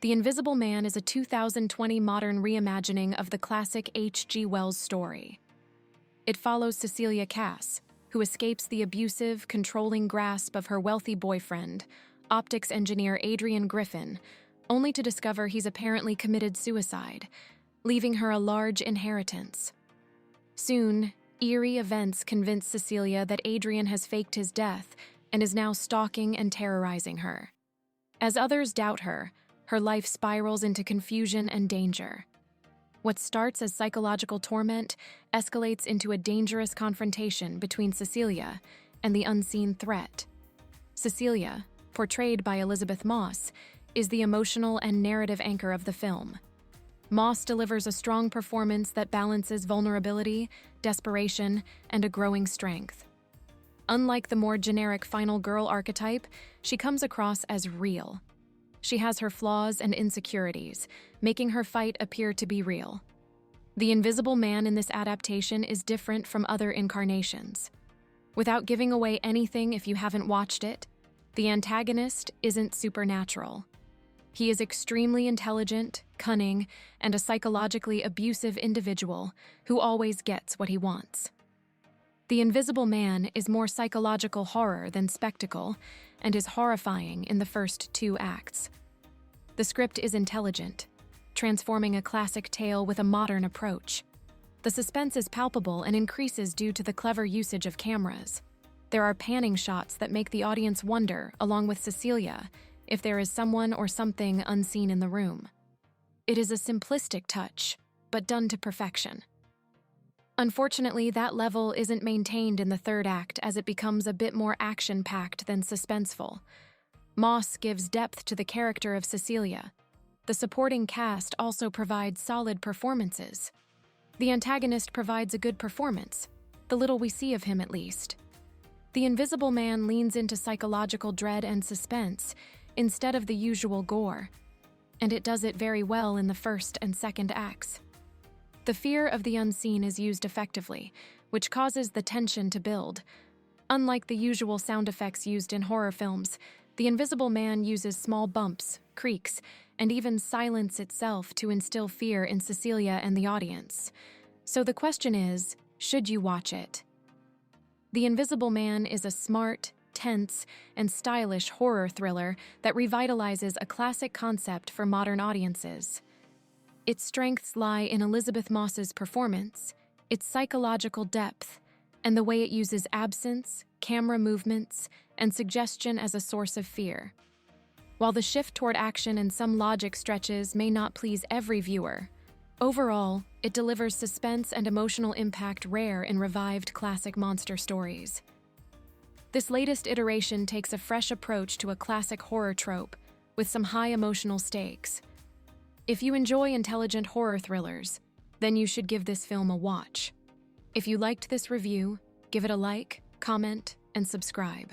The Invisible Man is a 2020 modern reimagining of the classic H.G. Wells story. It follows Cecilia Cass, who escapes the abusive, controlling grasp of her wealthy boyfriend, optics engineer Adrian Griffin, only to discover he's apparently committed suicide, leaving her a large inheritance. Soon, eerie events convince Cecilia that Adrian has faked his death and is now stalking and terrorizing her. As others doubt her, her life spirals into confusion and danger. What starts as psychological torment escalates into a dangerous confrontation between Cecilia and the unseen threat. Cecilia, portrayed by Elisabeth Moss, is the emotional and narrative anchor of the film. Moss delivers a strong performance that balances vulnerability, desperation, and a growing strength. Unlike the more generic final girl archetype, she comes across as real. She has her flaws and insecurities, making her fight appear to be real. The Invisible Man in this adaptation is different from other incarnations. Without giving away anything if you haven't watched it, the antagonist isn't supernatural. He is extremely intelligent, cunning, and a psychologically abusive individual who always gets what he wants. The Invisible Man is more psychological horror than spectacle and is horrifying in the first 2 acts. The script is intelligent, transforming a classic tale with a modern approach. The suspense is palpable and increases due to the clever usage of cameras. There are panning shots that make the audience wonder, along with Cecilia, if there is someone or something unseen in the room. It is a simplistic touch, but done to perfection. Unfortunately, that level isn't maintained in the 3rd act as it becomes a bit more action-packed than suspenseful. Moss gives depth to the character of Cecilia. The supporting cast also provides solid performances. The antagonist provides a good performance, the little we see of him at least. The Invisible Man leans into psychological dread and suspense instead of the usual gore, and it does it very well in the 1st and 2nd acts. The fear of the unseen is used effectively, which causes the tension to build. Unlike the usual sound effects used in horror films, The Invisible Man uses small bumps, creaks, and even silence itself to instill fear in Cecilia and the audience. So the question is, should you watch it? The Invisible Man is a smart, tense, and stylish horror thriller that revitalizes a classic concept for modern audiences. Its strengths lie in Elisabeth Moss's performance, its psychological depth, and the way it uses absence, camera movements, and suggestion as a source of fear. While the shift toward action and some logic stretches may not please every viewer, overall, it delivers suspense and emotional impact rare in revived classic monster stories. This latest iteration takes a fresh approach to a classic horror trope, with some high emotional stakes. If you enjoy intelligent horror thrillers, then you should give this film a watch. If you liked this review, give it a like, comment, and subscribe.